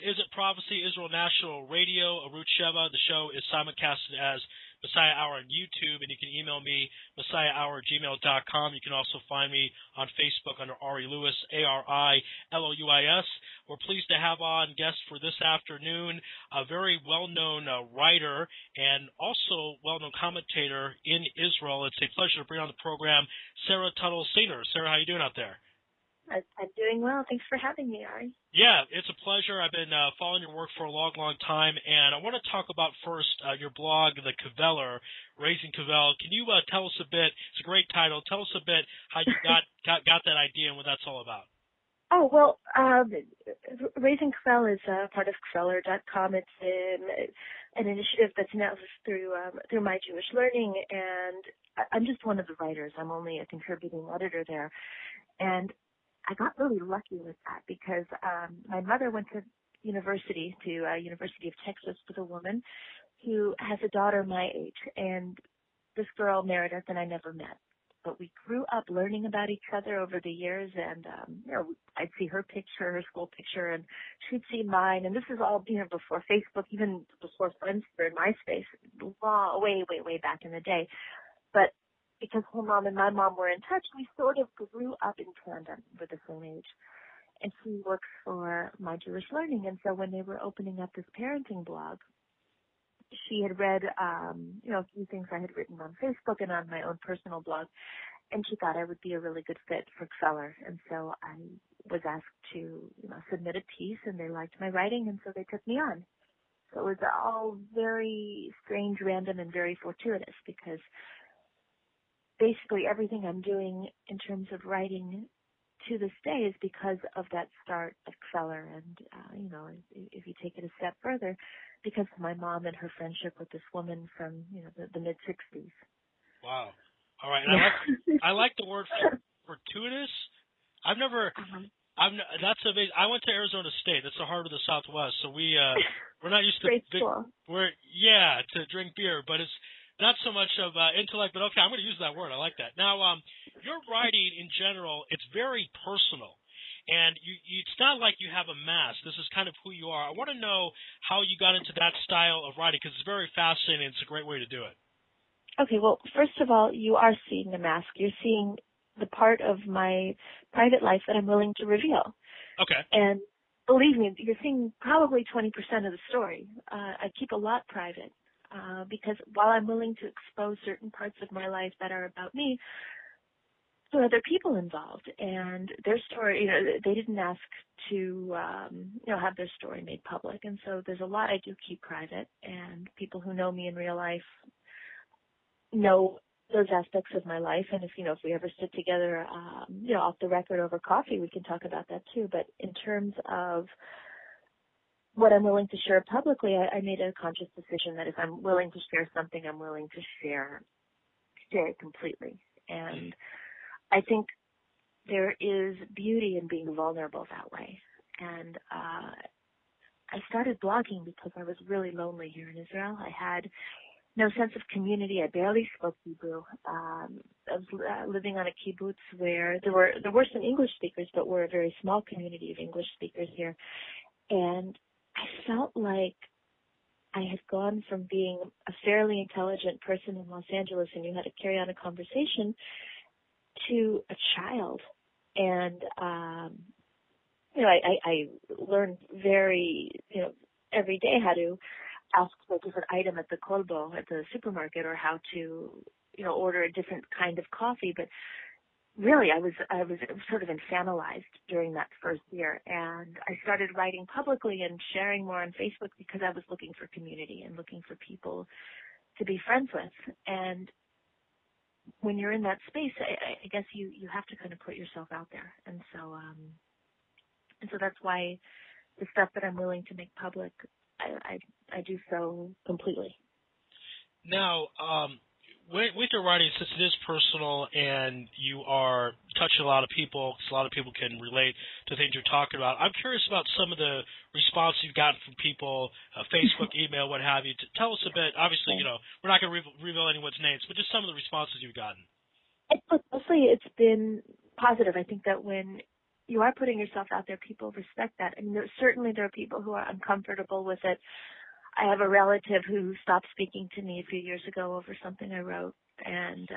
Is It Prophecy, Israel National Radio, Arut Sheva. The show is simulcasted as Messiah Hour on YouTube, and you can email me, messiahhour@gmail.com. You can also find me on Facebook under Ari Louis, ARILOUIS. We're pleased to have on guest for this afternoon, a very well-known writer and also well-known commentator in Israel. It's a pleasure to bring on the program Sarah Tutle-Singer. Sarah, how are you doing out there? I'm doing well. Thanks for having me, Ari. Yeah, it's a pleasure. I've been following your work for a long, long time, and I want to talk about first your blog, the Kveller, Raising Kveller. Can you tell us a bit? It's a great title. Tell us a bit how you got that idea and what that's all about. Oh, well, Raising Kveller is part of Kveller.com. It's an initiative that's now through My Jewish Learning, and I'm just one of the writers. I'm only a contributing editor there, and I got really lucky with that because my mother went to University of Texas with a woman who has a daughter my age, and this girl, Meredith, and I never met. But we grew up learning about each other over the years, and I'd see her picture, her school picture, and she'd see mine. And this is all before Facebook, even before Friendster and MySpace, way back in the day. But because her mom and my mom were in touch, we sort of grew up in tandem with the same age. And she works for My Jewish Learning. And so when they were opening up this parenting blog, she had read, a few things I had written on Facebook and on my own personal blog. And she thought I would be a really good fit for Kveller. And so I was asked to, submit a piece, and they liked my writing, and so they took me on. So it was all very strange, random, and very fortuitous because basically everything I'm doing in terms of writing to this day is because of that start of Kveller. And, if you take it a step further, because of my mom and her friendship with this woman from, the mid-60s. Wow. All right. And I like the word fortuitous. I've never that's amazing. I went to Arizona State. That's the heart of the Southwest. So we're not used to to drink beer, but it's not so much of intellect, but okay, I'm going to use that word. I like that. Now, your writing in general, it's very personal, and it's not like you have a mask. This is kind of who you are. I want to know how you got into that style of writing because it's very fascinating. It's a great way to do it. Okay, well, first of all, you are seeing the mask. You're seeing the part of my private life that I'm willing to reveal. Okay. And believe me, you're seeing probably 20% of the story. I keep a lot private. Because while I'm willing to expose certain parts of my life that are about me, there are other people involved, and their story, they didn't ask to, have their story made public, and so there's a lot I do keep private, and people who know me in real life know those aspects of my life, and if we ever sit together, off the record over coffee, we can talk about that too. But in terms of what I'm willing to share publicly, I made a conscious decision that if I'm willing to share something, I'm willing to share it completely. And I think there is beauty in being vulnerable that way. And I started blogging because I was really lonely here in Israel. I had no sense of community. I barely spoke Hebrew. I was living on a kibbutz where there were some English speakers, but we're a very small community of English speakers here. And I felt like I had gone from being a fairly intelligent person in Los Angeles and knew how to carry on a conversation to a child. And, I learned every day how to ask for a different item at the kolbo, at the supermarket, or how to, order a different kind of coffee. But really, I was sort of infantilized during that first year, and I started writing publicly and sharing more on Facebook because I was looking for community and looking for people to be friends with. And when you're in that space, I guess you have to kind of put yourself out there, and so that's why the stuff that I'm willing to make public, I do so completely. Now, with your writing, since it is personal and you are touching a lot of people, because a lot of people can relate to things you're talking about, I'm curious about some of the response you've gotten from people, Facebook, email, what have you. Tell us a bit. Obviously, we're not going to reveal anyone's names, but just some of the responses you've gotten. Mostly it's been positive. I think that when you are putting yourself out there, people respect that. I mean, there are people who are uncomfortable with it. I have a relative who stopped speaking to me a few years ago over something I wrote, and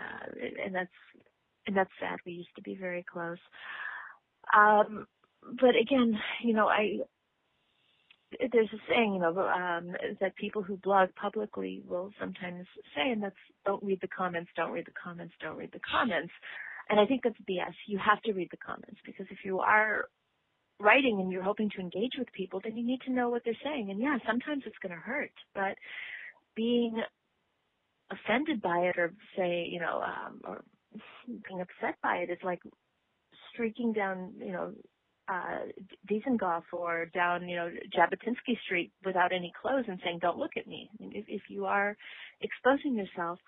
that's sad. We used to be very close. But again, there's a saying, that people who blog publicly will sometimes say, and that's, don't read the comments, don't read the comments, don't read the comments. And I think that's BS. You have to read the comments, because if you are writing and you're hoping to engage with people, then you need to know what they're saying. And yeah, sometimes it's going to hurt, but being offended by it, or say, or being upset by it, is like streaking down, Dizengoff or down, Jabotinsky Street without any clothes and saying, don't look at me. I mean, if you are exposing yourself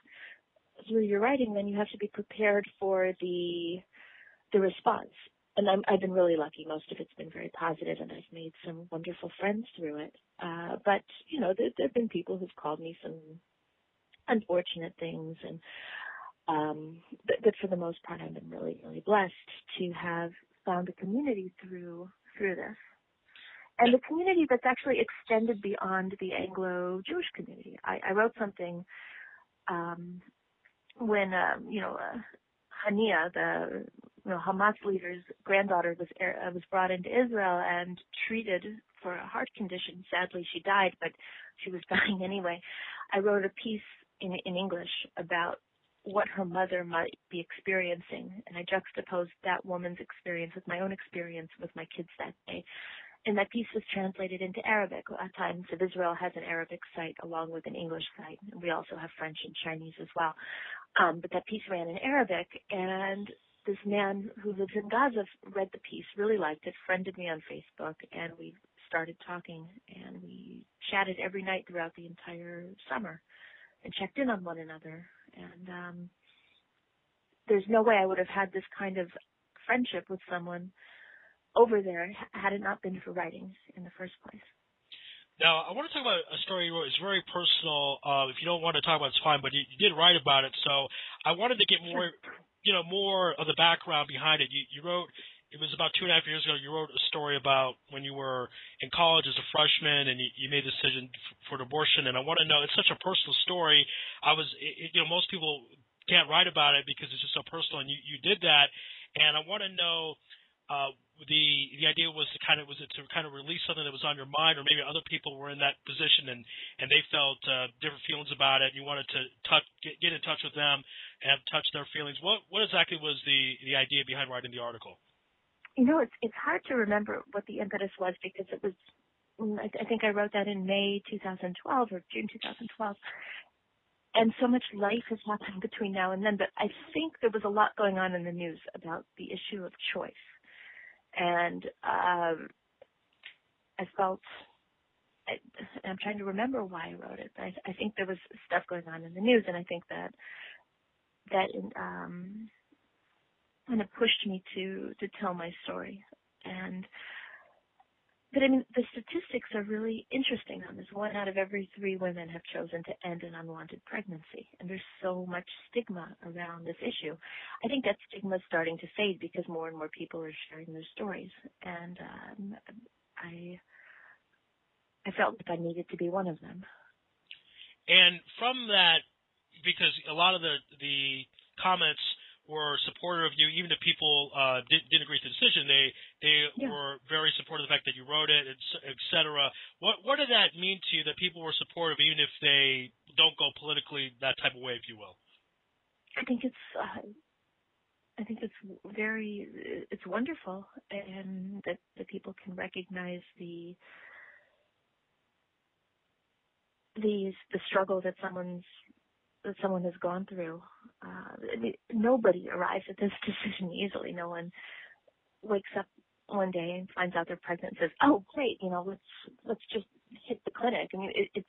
through your writing, then you have to be prepared for the response. And I've been really lucky. Most of it's been very positive, and I've made some wonderful friends through it. But, there have been people who've called me some unfortunate things, and but for the most part, I've been really, really blessed to have found a community through this. And the community that's actually extended beyond the Anglo-Jewish community. I wrote something when, Hania, the Hamas leader's granddaughter, was brought into Israel and treated for a heart condition. Sadly, she died, but she was dying anyway. I wrote a piece in English about what her mother might be experiencing, and I juxtaposed that woman's experience with my own experience with my kids that day. And that piece was translated into Arabic. Times of Israel has an Arabic site along with an English site, and we also have French and Chinese as well. But that piece ran in Arabic, and this man who lives in Gaza read the piece, really liked it, friended me on Facebook, and we started talking, and we chatted every night throughout the entire summer and checked in on one another. And there's no way I would have had this kind of friendship with someone over there had it not been for writing in the first place. Now, I want to talk about a story you wrote. It's very personal. If you don't want to talk about it, it's fine, but you did write about it. So I wanted to get more, more of the background behind it. You wrote, it was about 2.5 years ago, you wrote a story about when you were in college as a freshman and you made a decision for an abortion. And I want to know, it's such a personal story. Most people can't write about it because it's just so personal, and you did that. And I want to know, the idea was to kind of release something that was on your mind, or maybe other people were in that position and they felt different feelings about it. And you wanted to get in touch with them and touch their feelings. What exactly was the idea behind writing the article? It's hard to remember what the impetus was, because it was, I think I wrote that in May 2012 or June 2012. And so much life has happened between now and then, but I think there was a lot going on in the news about the issue of choice. And I'm trying to remember why I wrote it, but I think there was stuff going on in the news, and I think that kind of pushed me to tell my story. But I mean, the statistics are really interesting on this. 1 out of every 3 women have chosen to end an unwanted pregnancy, and there's so much stigma around this issue. I think that stigma is starting to fade because more and more people are sharing their stories, and I felt like I needed to be one of them. And from that, because a lot of the comments were supportive of you, even if people didn't agree with the decision, they were very supportive of the fact that you wrote it, et cetera. What did that mean to you, that people were supportive, even if they don't go politically that type of way, if you will? I think it's wonderful, and that people can recognize the struggle that someone has gone through. Nobody arrives at this decision easily. No one wakes up one day and finds out they're pregnant and says, "Oh, great, let's just hit the clinic." I mean, it's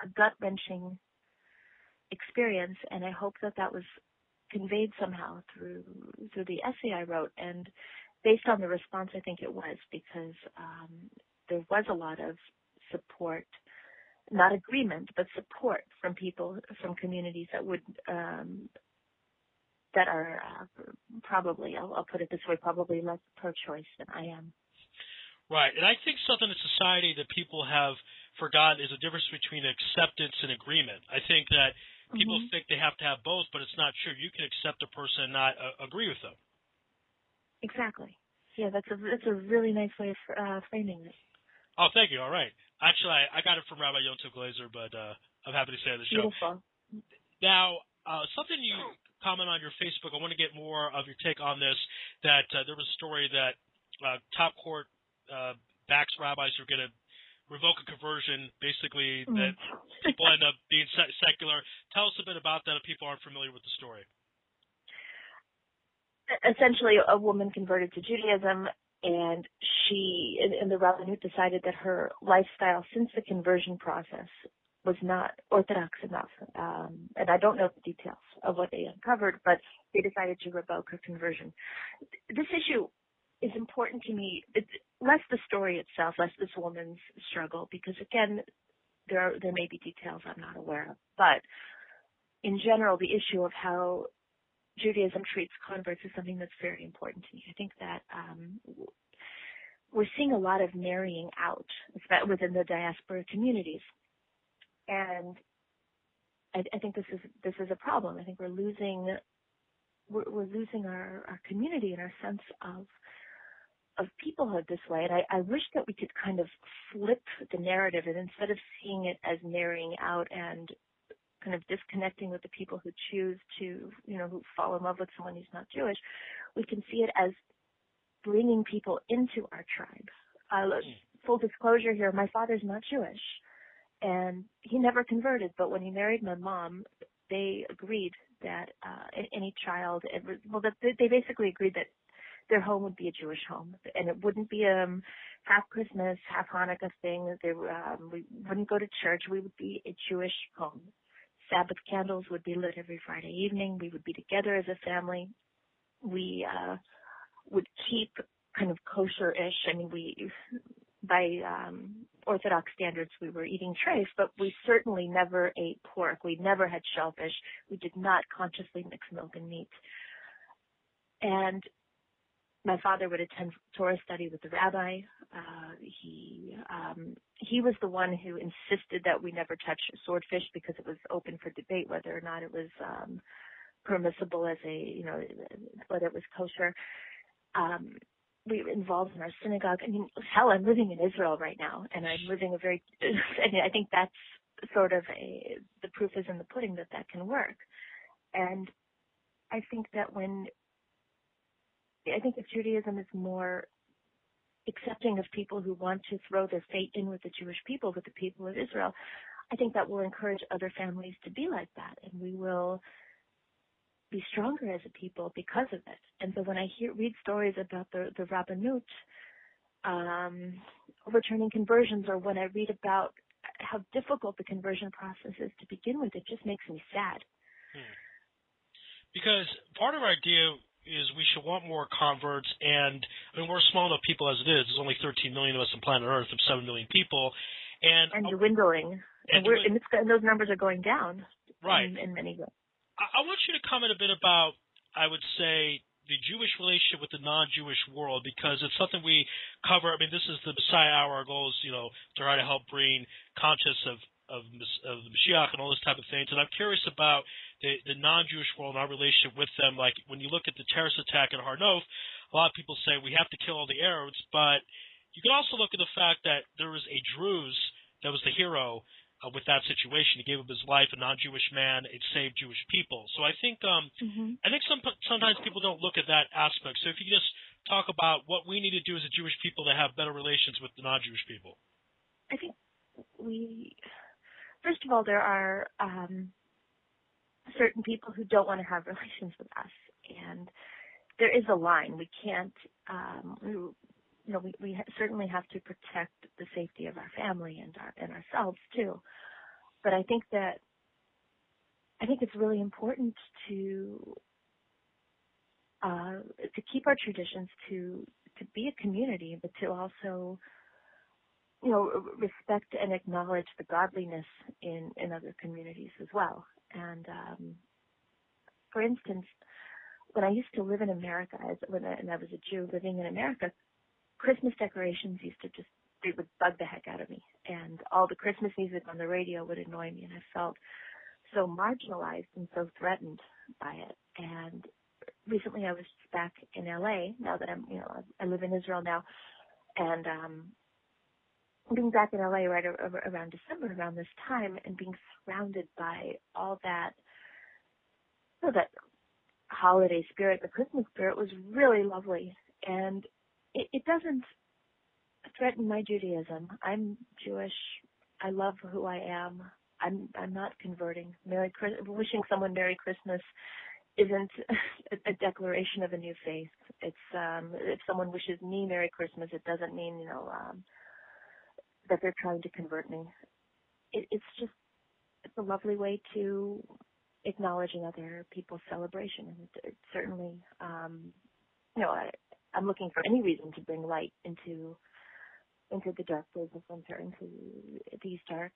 a gut-wrenching experience, and I hope that was conveyed somehow through the essay I wrote. And based on the response, I think it was, because there was a lot of support. Not agreement, but support from people, from communities that would that are probably, I'll put it this way, probably less pro-choice than I am. Right, and I think something in society that people have forgotten is the difference between acceptance and agreement. I think that people think they have to have both, but it's not true. You can accept a person and not agree with them. Exactly. Yeah, that's a really nice way of framing it. Oh, thank you. All right. Actually, I got it from Rabbi Yontif Glazer, but I'm happy to say on the show. Beautiful. Now, something you comment on your Facebook, I want to get more of your take on this, that there was a story that top court backs rabbis who are going to revoke a conversion, basically that people end up being secular. Tell us a bit about that if people aren't familiar with the story. Essentially, a woman converted to Judaism, and the rabbinate decided that her lifestyle since the conversion process was not orthodox enough. And I don't know the details of what they uncovered, but they decided to revoke her conversion. This issue is important to me. It's less the story itself, less this woman's struggle, because again, there may be details I'm not aware of. But in general, the issue of how Judaism treats converts is something that's very important to me. I think that we're seeing a lot of marrying out within the diaspora communities, and I think this is a problem. I think we're losing our community and our sense of peoplehood this way. And I wish that we could kind of flip the narrative, and instead of seeing it as marrying out and kind of disconnecting with the people who choose to, who fall in love with someone who's not Jewish, we can see it as bringing people into our tribe. Full disclosure here, my father's not Jewish, and he never converted, but when he married my mom, they agreed that any child, they basically agreed that their home would be a Jewish home, and it wouldn't be half Christmas, half Hanukkah thing. We wouldn't go to church. We would be a Jewish home. Sabbath candles would be lit every Friday evening. We would be together as a family. We would keep kind of kosher-ish. I mean, by Orthodox standards, we were eating treif, but we certainly never ate pork. We never had shellfish. We did not consciously mix milk and meat. And my father would attend Torah study with the rabbi. He was the one who insisted that we never touch swordfish because it was open for debate whether or not it was permissible as whether it was kosher. We were involved in our synagogue. I mean, hell, I'm living in Israel right now, and I'm living I think that's sort of the proof is in the pudding that can work. And I think that if Judaism is more accepting of people who want to throw their fate in with the Jewish people, with the people of Israel, I think that will encourage other families to be like that, and we will be stronger as a people because of it. And so when I read stories about the Rabbanut overturning conversions, or when I read about how difficult the conversion process is to begin with, it just makes me sad. Because part of our idea is we should want more converts, and I mean, we're small enough people as it is. There's only 13 million of us on planet Earth of 7 million people, and dwindling. And those numbers are going down, right? In many ways. I want you to comment a bit about, I would say, the Jewish relationship with the non-Jewish world, because it's something we cover. I mean, this is the Messiah Hour. Our goal is, to try to help bring consciousness of the Mashiach and all this type of things. And I'm curious about the non-Jewish world and our relationship with them. Like when you look at the terrorist attack in Har Nof, a lot of people say we have to kill all the Arabs, but you can also look at the fact that there was a Druze that was the hero with that situation. He gave up his life, a non-Jewish man. It saved Jewish people. So I think sometimes people don't look at that aspect. So if you could just talk about what we need to do as a Jewish people to have better relations with the non-Jewish people. I think first of all, there are certain people who don't want to have relations with us, and there is a line. We can't. We certainly have to protect the safety of our family and ourselves too. But I think it's really important to keep our traditions, to be a community, but to also respect and acknowledge the godliness in other communities as well. And for instance, when I used to live in America, and I was a Jew living in America, Christmas decorations used to they would bug the heck out of me. And all the Christmas music on the radio would annoy me, and I felt so marginalized and so threatened by it. And recently I was back in LA, now that I live in Israel now, and being back in LA right around December, around this time, and being surrounded by all that, that holiday spirit, the Christmas spirit, was really lovely. And it doesn't threaten my Judaism. I'm Jewish. I love who I am. I'm not converting. Wishing someone Merry Christmas isn't a declaration of a new faith. It's if someone wishes me Merry Christmas, it doesn't mean that they're trying to convert me. It's a lovely way to acknowledge another people's celebration, and it certainly I'm looking for any reason to bring light into the dark days of winter, into these dark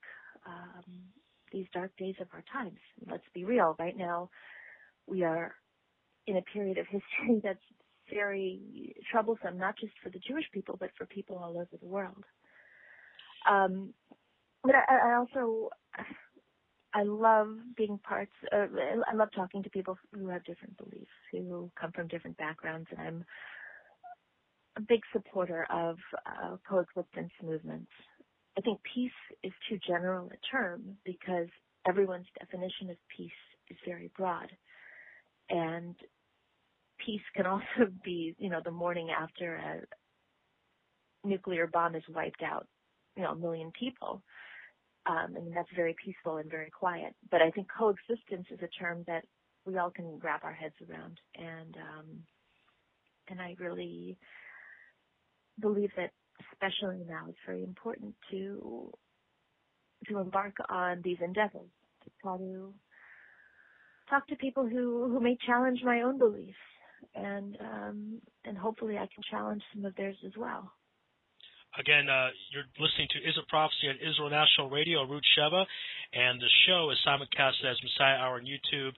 days of our times. Let's be real. Right now, we are in a period of history that's very troublesome, not just for the Jewish people, but for people all over the world. But I love being I love talking to people who have different beliefs, who come from different backgrounds, and I'm a big supporter of coexistence movements. I think peace is too general a term because everyone's definition of peace is very broad. And peace can also be, the morning after a nuclear bomb is wiped out, a million people. That's very peaceful and very quiet. But I think coexistence is a term that we all can wrap our heads around. And I really believe that, especially now, it's very important to embark on these endeavors, to try to talk to people who may challenge my own beliefs, and hopefully I can challenge some of theirs as well. Again, you're listening to Is It Prophecy on Israel National Radio, Ruth Sheva, and the show is simulcast as Messiah Hour on YouTube,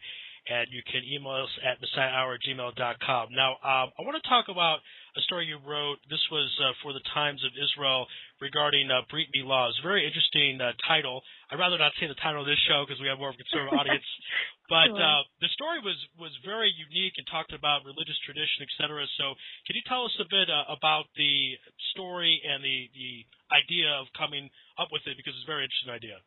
and you can email us at messiahhour@gmail.com. Now, I want to talk about a story you wrote. This was for the Times of Israel regarding Brit Milah. It's a very interesting title. I'd rather not say the title of this show because we have more of a conservative audience. But sure. The story was very unique and talked about religious tradition, et cetera. So can you tell us a bit about the story and the idea of coming up with it, because it's a very interesting idea?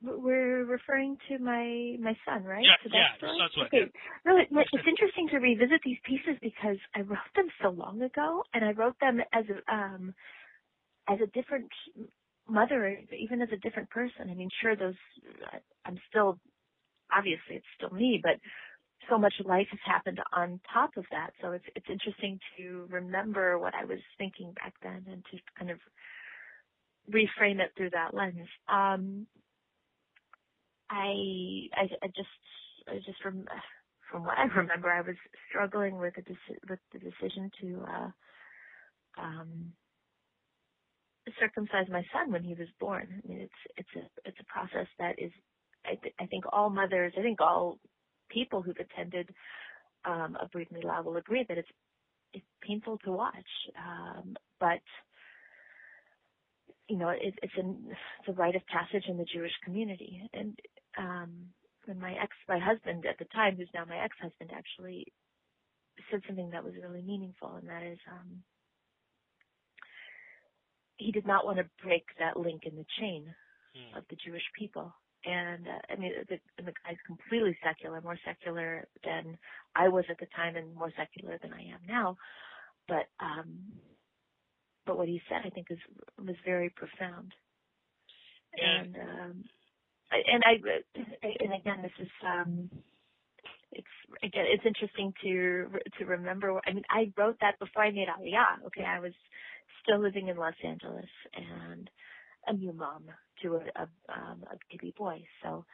We're referring to my son, right? Yeah, so that's your son's one. Okay. Yeah. Really, it's interesting to revisit these pieces because I wrote them so long ago, and I wrote them as a different mother, even as a different person. I mean, sure, I'm still, obviously, it's still me, but so much life has happened on top of that. So it's interesting to remember what I was thinking back then and to kind of reframe it through that lens. From what I remember, I was struggling with the decision to circumcise my son when he was born. I mean, it's a process that is, I think all mothers, I think all people who've attended a Brit Milah will agree that it's painful to watch, but it's a rite of passage in the Jewish community. And my husband at the time, who's now my ex-husband, actually said something that was really meaningful, and that is he did not want to break that link in the chain of the Jewish people. And the guy's completely secular, more secular than I was at the time, and more secular than I am now. But what he said, I think, was very profound. And again, this is it's interesting to remember. I mean, I wrote that before I made Aliyah. Okay, I was still living in Los Angeles and a new mom to a baby boy. So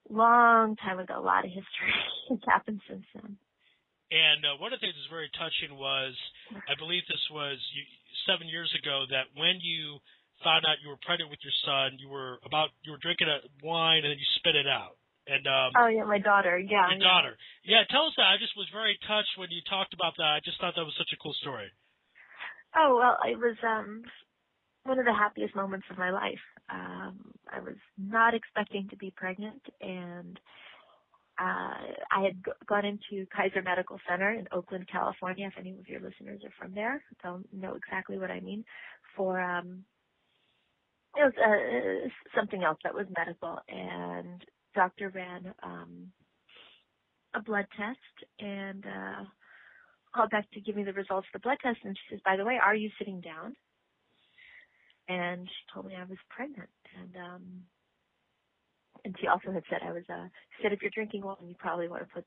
long time ago, a lot of history has happened since then. And one of the things that's very touching was, I believe this was 7 years ago, that when you found out you were pregnant with your son, you were drinking a wine and then you spit it out. And oh yeah, my daughter. Yeah, your daughter. Yeah, tell us that. I just was very touched when you talked about that. I just thought that was such a cool story. Oh well, it was one of the happiest moments of my life. I was not expecting to be pregnant, and I had gone into Kaiser Medical Center in Oakland, California. If any of your listeners are from there, they'll know exactly what I mean. For it was something else that was medical, and doctor ran a blood test and called back to give me the results of the blood test. And she says, "By the way, are you sitting down?" And she told me I was pregnant, and she also had said she said, if you're drinking wine, you probably want to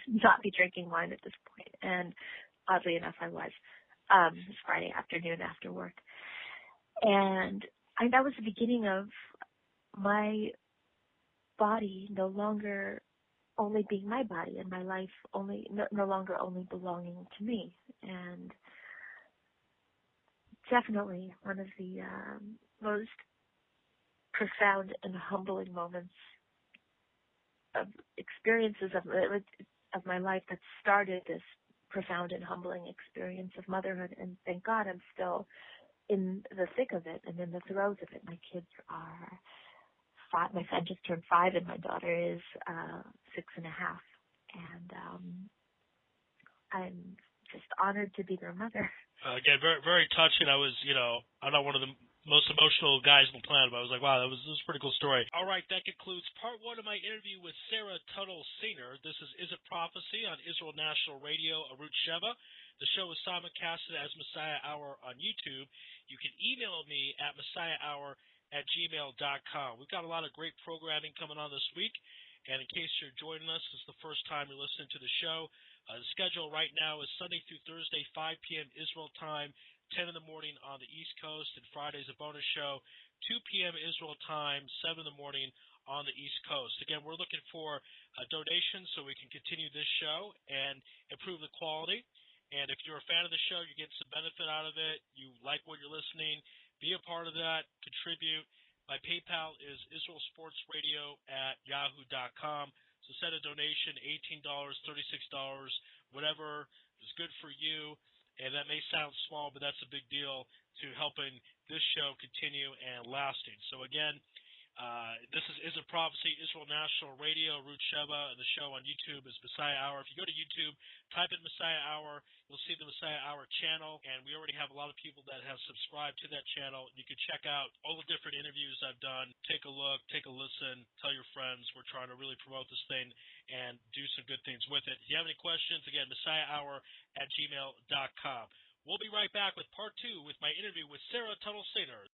not be drinking wine at this point. And oddly enough, I was. It was Friday afternoon after work. And that was the beginning of my body no longer only being my body, and my life no longer only belonging to me. And definitely one of the most profound and humbling moments of experiences of my life that started this profound and humbling experience of motherhood. And thank God I'm still in the thick of it and in the throes of it. My kids are 5. My son just turned 5, and my daughter is 6.5. And I'm just honored to be their mother. Again, very, very touching. I was, I'm not one of the most emotional guys on the planet, but I was like, wow, this is a pretty cool story. All right, that concludes part 1 of my interview with Sarah Tutle-Singer. This is It Prophecy on Israel National Radio, Arut Sheva. The show is simulcasted as Messiah Hour on YouTube. You can email me at messiahhour@gmail.com. We've got a lot of great programming coming on this week. And in case you're joining us, this is the first time you're listening to the show, the schedule right now is Sunday through Thursday, 5 p.m. Israel time, 10 in the morning on the East Coast, and Friday's a bonus show, 2 p.m. Israel time, 7 in the morning on the East Coast. Again, we're looking for donations so we can continue this show and improve the quality. And if you're a fan of the show, you're getting some benefit out of it, you like what you're listening, be a part of that, contribute. My PayPal is israelsportsradio@yahoo.com. So send a donation, $18, $36, whatever is good for you. And that may sound small, but that's a big deal to helping this show continue and lasting. So again, this is a Prophecy, Israel National Radio, Arut Sheva, and the show on YouTube is Messiah Hour. If you go to YouTube, type in Messiah Hour, you'll see the Messiah Hour channel, and we already have a lot of people that have subscribed to that channel. You can check out all the different interviews I've done. Take a look, take a listen, tell your friends. We're trying to really promote this thing and do some good things with it. If you have any questions, again, messiahhour@gmail.com. We'll be right back with part 2 with my interview with Sarah Tutle-Singer.